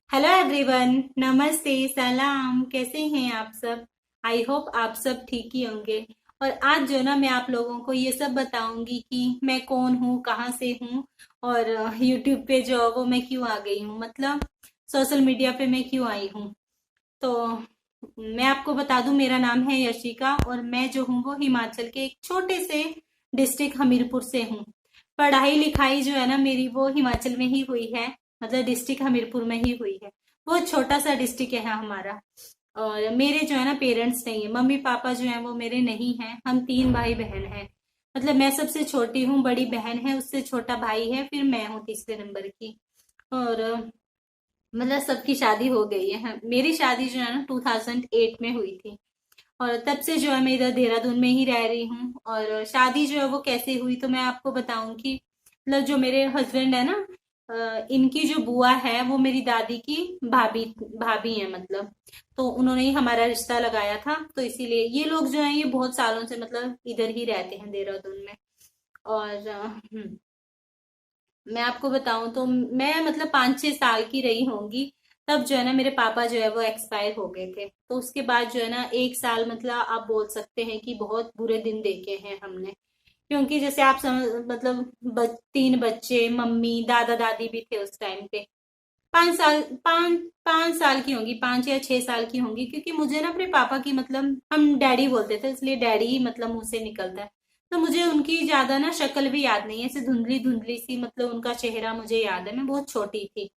Hello everyone. नमस्ते, सलाम। कैसे हैं आप सब? आई होप आप सब ठीक ही होंगे। और आज जो ना मैं आप लोगों को ये सब बताऊंगी कि मैं कौन हूँ, कहाँ से हूँ, और यूट्यूब पे जो है वो मैं क्यों आ गई हूँ, मतलब सोशल मीडिया पे मैं क्यों आई हूँ। तो मैं आपको बता दूं, मेरा नाम है यशिका और मैं जो हूँ वो हिमाचल के एक छोटे से डिस्ट्रिक्ट हमीरपुर से हूँ। पढ़ाई लिखाई जो है ना मेरी वो हिमाचल में ही हुई है, मतलब डिस्ट्रिक्ट हमीरपुर में ही हुई है। बहुत छोटा सा डिस्ट्रिक्ट है हमारा। और मेरे जो है ना पेरेंट्स नहीं है, मम्मी पापा जो है वो मेरे नहीं हैं। हम तीन भाई बहन हैं। मतलब मैं सबसे छोटी हूँ, बड़ी बहन है, उससे छोटा भाई है, फिर मैं हूँ तीसरे नंबर की। और मतलब सबकी शादी हो गई है। मेरी शादी जो है ना 2008 में हुई थी। और तब से जो है मैं इधर देहरादून में ही रह रही हूँ। और शादी जो है वो कैसे हुई तो मैं आपको बताऊंगी। मतलब जो मेरे हस्बैंड है ना, इनकी जो बुआ है वो मेरी दादी की भाभी भाभी है, मतलब। तो उन्होंने ही हमारा रिश्ता लगाया था, तो इसीलिए ये लोग जो है ये बहुत सालों से मतलब इधर ही रहते हैं देहरादून में। और मैं आपको बताऊं तो मैं मतलब 5-6 साल की रही होंगी। तब जो है ना मेरे पापा जो है वो एक्सपायर हो गए थे, तो उसके बाद जो है ना 1 साल मतलब आप बोल सकते हैं कि बहुत बुरे दिन देखे हैं हमने। क्योंकि जैसे आप समझ मतलब 3 बच्चे, मम्मी दादा दादी भी थे उस टाइम पे। 5 साल, 5 5 साल की होंगी, 5 या 6 साल की होंगी, क्योंकि मुझे ना अपने पापा की मतलब हम डैडी बोलते थे, इसलिए डैडी ही मतलब मुंह से निकलता है। तो मुझे उनकी ज्यादा ना शक्ल भी याद नहीं है, ऐसे धुंधली धुंधली सी मतलब उनका चेहरा मुझे याद है, मैं बहुत छोटी थी।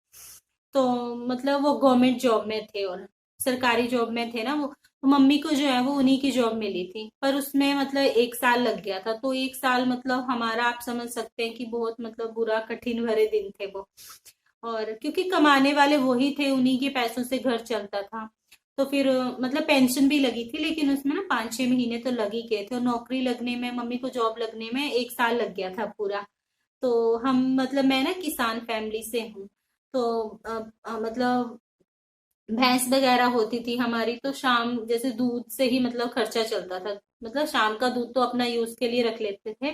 तो मतलब वो गवर्नमेंट जॉब में थे और सरकारी जॉब में थे ना वो। तो मम्मी को जो है वो उन्हीं की जॉब मिली थी, पर उसमें मतलब 1 साल लग गया था। तो 1 साल मतलब हमारा आप समझ सकते हैं कि बहुत मतलब बुरा कठिन भरे दिन थे वो। और क्योंकि कमाने वाले वो ही थे, उन्हीं के पैसों से घर चलता था। तो फिर मतलब पेंशन भी लगी थी, लेकिन उसमें ना 5-6 महीने तो लग ही गए थे, और नौकरी लगने में, मम्मी को जॉब लगने में 1 साल लग गया था पूरा। तो हम मतलब मैं ना किसान फैमिली से हूँ। तो मतलब भैंस वगैरह होती थी हमारी, तो शाम जैसे दूध से ही मतलब खर्चा चलता था। मतलब शाम का दूध तो अपना यूज के लिए रख लेते थे,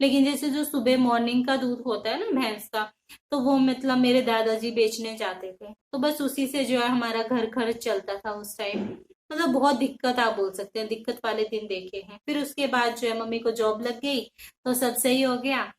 लेकिन जैसे जो सुबह मॉर्निंग का दूध होता है ना भैंस का, तो वो मतलब मेरे दादाजी बेचने जाते थे, तो बस उसी से जो है हमारा घर खर्च चलता था उस टाइम। मतलब बहुत दिक्कत आप बोल सकते हैं, दिक्कत वाले दिन देखे हैं। फिर उसके बाद जो है मम्मी को जॉब लग गई, तो सब सही हो गया।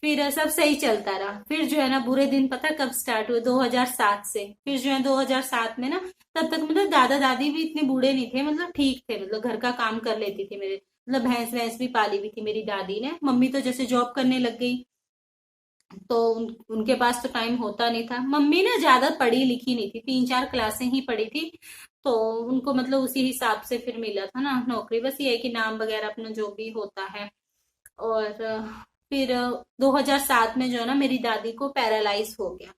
फिर सब सही चलता रहा। फिर जो है ना बुरे दिन पता कब स्टार्ट हुए? 2007 से। फिर जो है 2007 में ना, तब तक मतलब दादा दादी भी इतने बूढ़े नहीं थे, मतलब ठीक थे, मतलब घर का काम कर लेती थी मेरे। मतलब भैंस भैंस भी पाली हुई थी मेरी दादी ने। मम्मी तो जैसे जॉब करने लग गई, तो उनके पास तो टाइम होता नहीं था। मम्मी ना ज्यादा पढ़ी लिखी नहीं थी, 3-4 क्लासें ही पढ़ी थी। तो उनको मतलब उसी हिसाब से फिर मिला था ना नौकरी, बस ये है कि नाम वगैरह अपना जो भी होता है। और फिर 2007 में जो है ना मेरी दादी को पैरालाइज हो गया।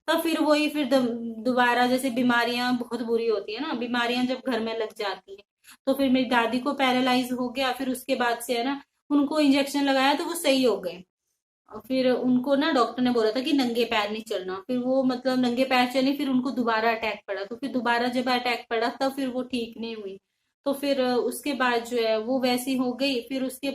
तो फिर वही फिर दोबारा जैसे बीमारियां बहुत बुरी होती है ना, बीमारियां जब घर में लग जाती है, तो फिर मेरी दादी को पैरालाइज हो गया। फिर उसके बाद से है ना उनको इंजेक्शन लगाया तो वो सही हो गए। और फिर उनको ना डॉक्टर ने बोला था कि नंगे पैर नहीं चलना, फिर वो मतलब नंगे पैर चले, फिर उनको दोबारा अटैक पड़ा, तो फिर दोबारा जब अटैक पड़ा तब फिर वो ठीक नहीं हुई। तो फिर उसके बाद जो है वो वैसी हो गई। फिर उसके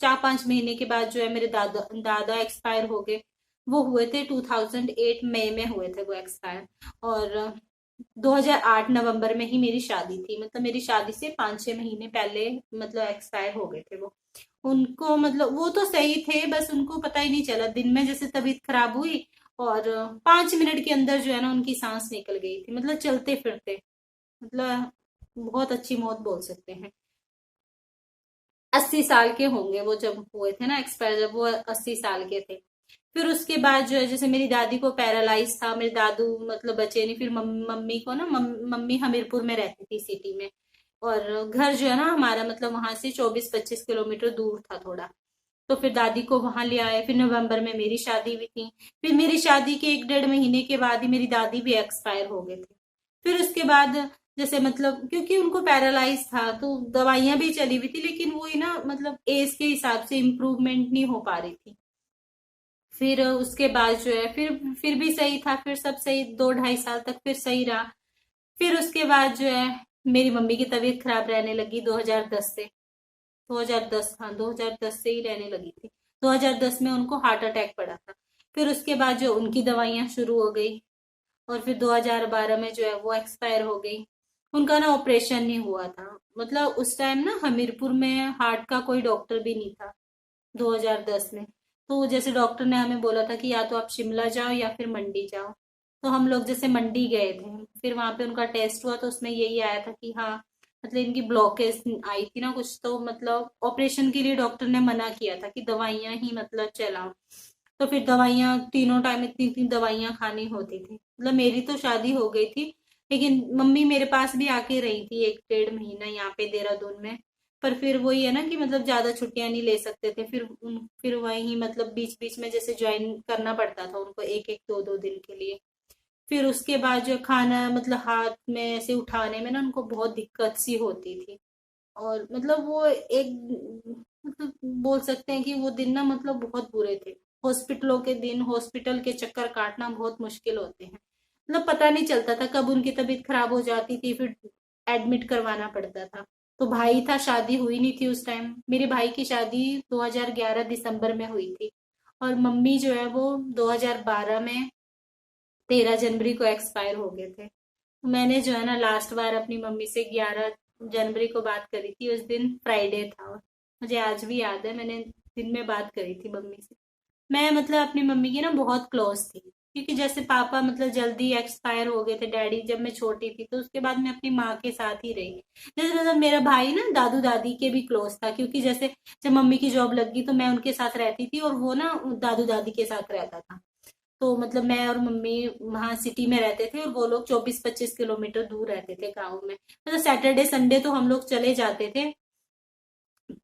4-5 महीने के बाद जो है मेरे दादा दादा एक्सपायर हो गए। वो हुए थे 2008 मई में हुए थे वो एक्सपायर। और 2008 नवंबर में ही मेरी शादी थी, मतलब मेरी शादी से 5-6 महीने पहले मतलब एक्सपायर हो गए थे वो। उनको मतलब वो तो सही थे, बस उनको पता ही नहीं चला, दिन में जैसे तबीयत खराब हुई और 5 मिनट के अंदर जो है ना उनकी सांस निकल गई थी, मतलब चलते फिरते। मतलब बहुत अच्छी मौत बोल सकते हैं। 80 साल के होंगे वो जब हुए थे ना एक्सपायर, जब वो 80 साल के थे। फिर उसके बाद जो है जैसे मेरी दादी को पैरालाइज था, मेरे दादू मतलब बचे नहीं। फिर मम्मी को ना मम्मी हमीरपुर में रहती थी सिटी में, और घर जो है ना हमारा मतलब वहां से 24-25 किलोमीटर दूर था थोड़ा। तो फिर दादी को वहां ले आए। फिर नवंबर में मेरी शादी हुई थी। फिर मेरी शादी के 1-1.5 महीने के बाद ही मेरी दादी भी एक्सपायर हो गए थे। फिर उसके बाद जैसे मतलब क्योंकि उनको पैरालाइज था तो दवाइयां भी चली हुई थी, लेकिन वही ना मतलब एज के हिसाब से इम्प्रूवमेंट नहीं हो पा रही थी। फिर उसके बाद जो है फिर भी सही था, फिर सब सही 2-2.5 साल तक फिर सही रहा। फिर उसके बाद जो है मेरी मम्मी की तबीयत खराब रहने लगी 2010 से। 2010, हाँ 2010 से ही रहने लगी थी। 2010 में उनको हार्ट अटैक पड़ा था। फिर उसके बाद जो उनकी दवाइयां शुरू हो गई। और फिर 2012 में जो है वो एक्सपायर हो गई। उनका ना ऑपरेशन नहीं हुआ था, मतलब उस टाइम ना हमीरपुर में हार्ट का कोई डॉक्टर भी नहीं था 2010 में। तो जैसे डॉक्टर ने हमें बोला था कि या तो आप शिमला जाओ या फिर मंडी जाओ। तो हम लोग जैसे मंडी गए थे, फिर वहां पे उनका टेस्ट हुआ तो उसमें यही आया था कि हाँ, मतलब इनकी ब्लॉकेज आई थी ना कुछ, तो मतलब ऑपरेशन के लिए डॉक्टर ने मना किया था कि दवाइयां ही मतलब चलाओ। तो फिर दवाइयां तीनों टाइम इतनी इतनी दवाइयां खानी होती थी। मतलब मेरी तो शादी हो गई थी, लेकिन मम्मी मेरे पास भी आके रही थी 1 डेढ़ महीना यहाँ पे देहरादून में। पर फिर वही है ना कि मतलब ज्यादा छुट्टियां नहीं ले सकते थे, फिर वही मतलब बीच बीच में जैसे ज्वाइन करना पड़ता था उनको, एक एक दो दो दिन के लिए। फिर उसके बाद जो खाना मतलब हाथ में ऐसे उठाने में ना उनको बहुत दिक्कत सी होती थी। और मतलब वो एक, मतलब बोल सकते हैं कि वो दिन ना मतलब बहुत बुरे थे। हॉस्पिटलों के दिन, हॉस्पिटल के चक्कर काटना बहुत मुश्किल होते हैं। मतलब पता नहीं चलता था कब उनकी तबीयत खराब हो जाती थी, फिर एडमिट करवाना पड़ता था। तो भाई था, शादी हुई नहीं थी उस टाइम। मेरे भाई की शादी 2011 दिसंबर में हुई थी। और मम्मी जो है वो 2012 में 13 जनवरी को एक्सपायर हो गए थे। मैंने जो है ना लास्ट बार अपनी मम्मी से 11 जनवरी को बात करी थी। उस दिन फ्राइडे था और मुझे आज भी याद है, मैंने दिन में बात करी थी मम्मी से। मैं मतलब अपनी मम्मी की ना बहुत क्लोज थी, क्योंकि जैसे पापा मतलब जल्दी एक्सपायर हो गए थे, डैडी, जब मैं छोटी थी। तो उसके बाद मैं अपनी माँ के साथ ही रही। जैसे मतलब मेरा भाई ना दादू दादी के भी क्लोज था, क्योंकि जैसे जब मम्मी की जॉब लगी तो मैं उनके साथ रहती थी और वो ना दादू दादी के साथ रहता था। तो मतलब मैं और मम्मी वहां सिटी में रहते थे और वो लोग 24-25 किलोमीटर दूर रहते थे गाँव में। मतलब सैटरडे संडे तो हम लोग चले जाते थे।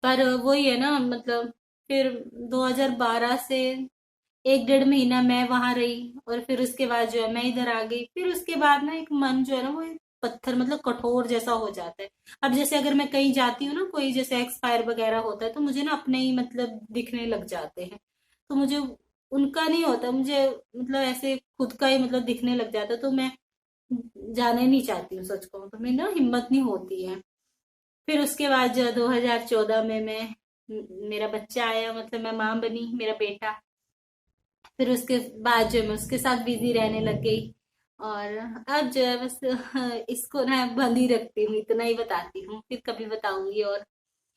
पर वही है ना मतलब, फिर 2012 से 1 डेढ़ महीना मैं वहां रही और फिर उसके बाद जो है मैं इधर आ गई। फिर उसके बाद ना एक मन जो है ना वो एक पत्थर मतलब कठोर जैसा हो जाता है। अब जैसे अगर मैं कहीं जाती हूँ ना, कोई जैसे एक्सपायर वगैरह होता है, तो मुझे ना अपने ही मतलब दिखने लग जाते हैं। तो मुझे उनका नहीं होता, मुझे मतलब ऐसे खुद का ही मतलब दिखने लग जाता है। तो मैं जाने नहीं चाहती हूँ, सच कहूँ तो मेरी ना हिम्मत नहीं होती है। फिर उसके बाद जो 2014 में मेरा बच्चा आया, मतलब मैं माँ बनी, मेरा बेटा। फिर उसके बाद जो मैं उसके साथ बिजी रहने लग गई। और अब जो है बस इसको ना बंद ही रखती हूँ, इतना ही बताती हूँ, फिर कभी बताऊंगी। और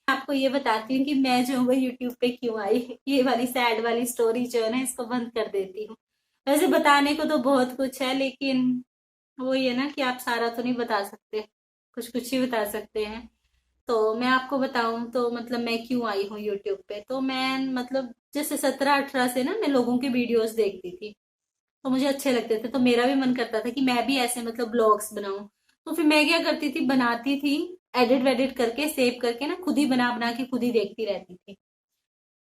आपको ये बताती हूँ कि मैं जो हूँ वो यूट्यूब पे क्यों आई। ये वाली सैड वाली स्टोरी जो है ना, इसको बंद कर देती हूँ। वैसे बताने को तो बहुत कुछ है, लेकिन वो ये ना कि आप सारा तो नहीं बता सकते, कुछ कुछ ही बता सकते हैं। तो मैं आपको बताऊं तो मतलब मैं क्यों आई हूँ यूट्यूब पे। तो मैं मतलब जैसे 17-18 से ना मैं लोगों के वीडियोस देखती थी, तो मुझे अच्छे लगते थे। तो मेरा भी मन करता था कि मैं भी ऐसे मतलब ब्लॉग्स बनाऊं। तो फिर मैं क्या करती थी, बनाती थी, एडिट वेडिट करके सेव करके ना खुद ही बना बना के खुद ही देखती रहती थी।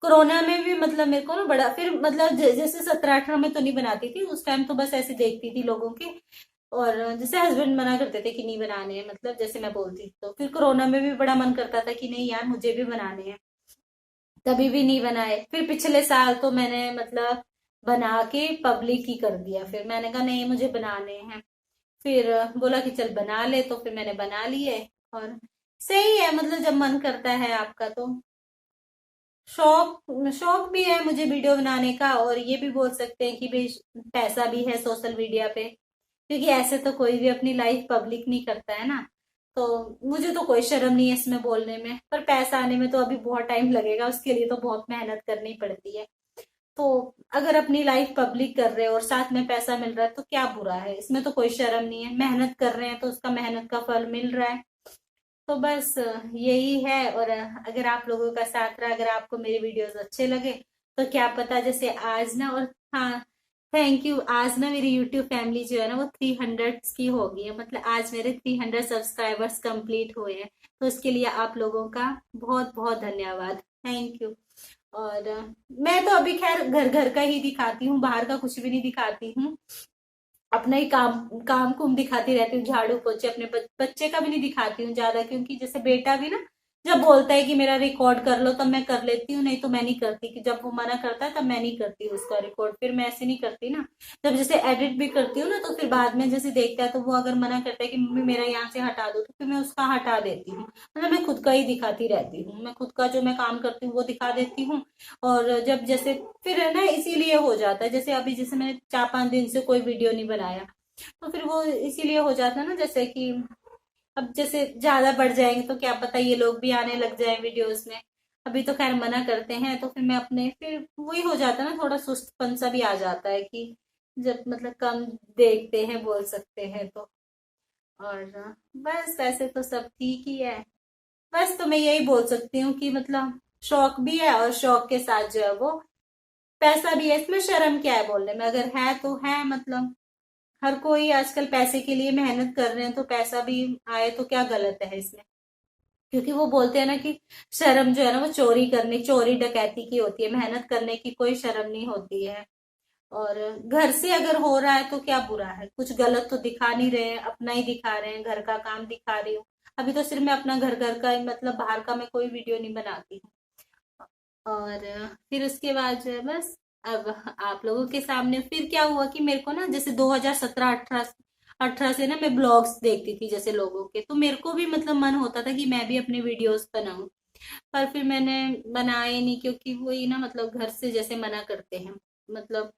कोरोना में भी मतलब मेरे को ना बड़ा, फिर मतलब जैसे 17-18 में तो नहीं बनाती थी उस टाइम, तो बस ऐसे देखती थी लोगों के। और जैसे हस्बैंड मना करते थे कि नहीं बनाने हैं, मतलब जैसे मैं बोलती थी, तो फिर कोरोना में भी बड़ा मन करता था कि नहीं यार मुझे भी बनाने हैं। तभी भी नहीं बनाए। फिर पिछले साल तो मैंने मतलब बना के पब्लिक ही कर दिया। फिर मैंने कहा नहीं मुझे बनाने हैं। फिर बोला कि चल बना ले, तो फिर मैंने बना लिए। और सही है, मतलब जब मन करता है आपका तो। शौक शौक भी है मुझे वीडियो बनाने का, और ये भी बोल सकते हैं कि भाई पैसा भी है सोशल मीडिया पे, क्योंकि ऐसे तो कोई भी अपनी लाइफ पब्लिक नहीं करता है ना। तो मुझे तो कोई शर्म नहीं है इसमें बोलने में, पर पैसा आने में तो अभी बहुत टाइम लगेगा, उसके लिए तो बहुत मेहनत करनी पड़ती है। तो अगर अपनी लाइफ पब्लिक कर रहे हो और साथ में पैसा मिल रहा है तो क्या बुरा है, इसमें तो कोई शर्म नहीं है। मेहनत कर रहे हैं तो उसका मेहनत का फल मिल रहा है। तो बस यही है। और अगर आप लोगों का साथ रहा, अगर आपको मेरे वीडियोस अच्छे लगे, तो क्या पता जैसे आज ना, और हाँ, थैंक यू, आज ना मेरी यूट्यूब फैमिली जो है ना वो 300 की हो गई है। मतलब आज मेरे 300 सब्सक्राइबर्स कंप्लीट हुए हैं। तो उसके लिए आप लोगों का बहुत बहुत धन्यवाद, थैंक यू। और मैं तो अभी खैर घर घर का ही दिखाती हूँ, बाहर का कुछ भी नहीं दिखाती हूँ। अपना ही काम काम कुम दिखाती रहती हूँ, झाड़ू पोछे, अपने बच्चे का भी नहीं दिखाती हूँ ज्यादा, क्योंकि जैसे बेटा भी ना जब बोलता है कि मेरा रिकॉर्ड कर लो तब मैं कर लेती हूँ, नहीं तो मैं नहीं करती। कि जब वो मना करता है तब मैं नहीं करती उसका रिकॉर्ड, फिर मैं ऐसे नहीं करती ना। जब जैसे एडिट भी करती हूँ ना, तो फिर बाद में जैसे देखता है तो वो अगर मना करता है कि मम्मी मेरा यहाँ से हटा दो, तो फिर मैं उसका हटा देती हूँ। मतलब मैं खुद का ही दिखाती रहती हूँ, मैं खुद का जो मैं काम करती हूँ वो दिखा देती हूँ। और जब जैसे फिर है ना, इसीलिए हो जाता है। जैसे अभी जैसे मैंने 4-5 दिन से कोई वीडियो नहीं बनाया, तो फिर वो इसीलिए हो जाता है ना, जैसे कि अब जैसे ज्यादा बढ़ जाएंगे तो क्या पता ये लोग भी आने लग जाए वीडियोस में। अभी तो खैर मना करते हैं, तो फिर मैं अपने फिर वही हो जाता है ना, थोड़ा सुस्तपन सा भी आ जाता है कि जब मतलब कम देखते हैं बोल सकते हैं तो। और बस वैसे तो सब ठीक ही है। बस तो मैं यही बोल सकती हूँ कि मतलब शौक भी है, और शौक के साथ जो है वो पैसा भी है। इसमें शर्म क्या है बोलने में, अगर है तो है। मतलब हर कोई आजकल पैसे के लिए मेहनत कर रहे हैं, तो पैसा भी आए तो क्या गलत है इसमें। क्योंकि वो बोलते हैं ना कि शर्म जो है ना वो चोरी करने, चोरी डकैती की होती है, मेहनत करने की कोई शर्म नहीं होती है। और घर से अगर हो रहा है तो क्या बुरा है, कुछ गलत तो दिखा नहीं रहे हैं, अपना ही दिखा रहे हैं, घर का काम दिखा रही हूँ। अभी तो सिर्फ मैं अपना घर घर का मतलब बाहर का मैं कोई वीडियो नहीं बनाती हूँ। और फिर उसके बाद जो है बस अब आप लोगों के सामने फिर क्या हुआ कि मेरे को ना जैसे 2017-18 18 से ना मैं ब्लॉग्स देखती थी जैसे लोगों के, तो मेरे को भी मतलब मन होता था कि मैं भी अपने वीडियोस बनाऊं। पर फिर मैंने बनाए नहीं, क्योंकि वही ना मतलब घर से जैसे मना करते हैं। मतलब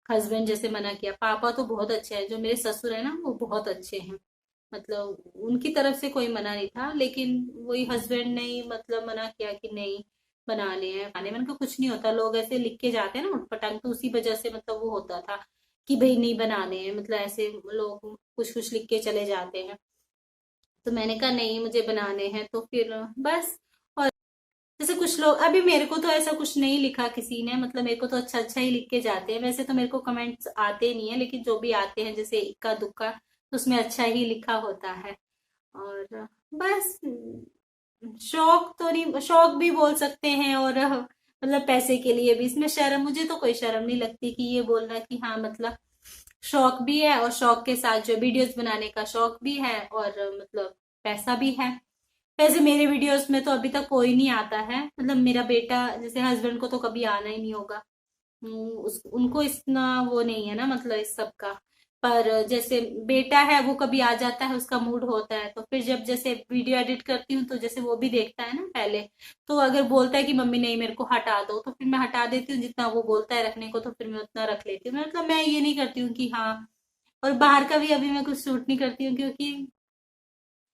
हस्बैंड जैसे मना किया, पापा तो बहुत अच्छे हैं, जो मेरे ससुर है ना वो बहुत अच्छे हैं। मतलब उनकी तरफ से कोई मना नहीं था, लेकिन वही हस्बैंड ने ही मतलब मना किया कि नहीं बनाने हैं खाने में। उनका कुछ नहीं होता, लोग ऐसे लिख के जाते हैं ना उटपटांग, तो उसी वजह से मतलब वो होता था कि भाई नहीं बनाने हैं, मतलब ऐसे लोग कुछ कुछ लिख के चले जाते हैं। तो मैंने कहा नहीं मुझे बनाने हैं, तो फिर बस। और जैसे कुछ लोग, अभी मेरे को तो ऐसा कुछ नहीं लिखा किसी ने, मतलब मेरे को तो अच्छा अच्छा ही लिख के जाते हैं। वैसे तो मेरे को कमेंट्स आते नहीं है, लेकिन जो भी आते हैं जैसे इक्का दुक्का तो उसमें अच्छा ही लिखा होता है। और बस शौक तो नहीं, शौक भी बोल सकते हैं, और मतलब पैसे के लिए भी। इसमें शर्म, मुझे तो कोई शर्म नहीं लगती कि ये बोलना कि हाँ मतलब शौक भी है, और शौक के साथ जो वीडियोस बनाने का शौक भी है, और मतलब पैसा भी है। वैसे मेरे वीडियोस में तो अभी तक कोई नहीं आता है, मतलब मेरा बेटा जैसे, हस्बैंड को तो कभी आना ही नहीं होगा। उनको इतना वो नहीं है ना मतलब इस सब का। पर जैसे बेटा है वो कभी आ जाता है, उसका मूड होता है, तो फिर जब जैसे वीडियो एडिट करती हूँ तो जैसे वो भी देखता है ना पहले, तो अगर बोलता है कि मम्मी नहीं मेरे को हटा दो, तो फिर मैं हटा देती हूँ। जितना वो बोलता है रखने को तो फिर मैं उतना रख लेती हूँ। मतलब मैं ये नहीं करती हूँ कि हाँ। और बाहर का भी अभी मैं कुछ शूट नहीं करती हूँ, क्योंकि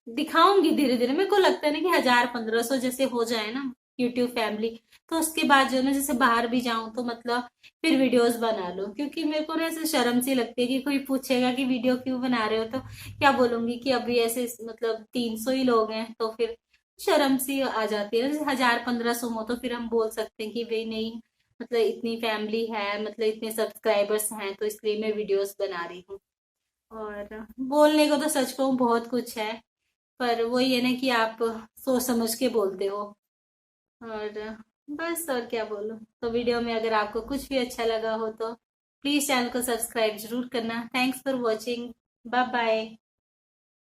दिखाऊंगी धीरे धीरे। मेरे को लगता है ना कि 1000-1500 जैसे हो जाए ना यूट्यूब फैमिली, तो उसके बाद जो है ना जैसे बाहर भी जाऊं तो मतलब फिर वीडियोस बना लूं। क्योंकि मेरे को ना ऐसे शर्म सी लगती है कि कोई पूछेगा कि वीडियो क्यों बना रहे हो, तो क्या बोलूंगी कि अभी ऐसे मतलब 300 ही लोग हैं, तो फिर शर्म सी आ जाती है ना। जैसे 1000-1500 हो तो फिर हम बोल सकते हैं कि भाई नहीं, मतलब इतनी फैमिली है, मतलब इतने सब्सक्राइबर्स हैं, तो इसलिए मैं वीडियोस बना रही हूँ। और बोलने को तो सच कहूँ बहुत कुछ है, पर वही है ना कि आप सोच समझ के बोलते हो। और बस और क्या बोलूं। तो वीडियो में अगर आपको कुछ भी अच्छा लगा हो तो प्लीज चैनल को सब्सक्राइब जरूर करना। Thanks for watching. Bye bye.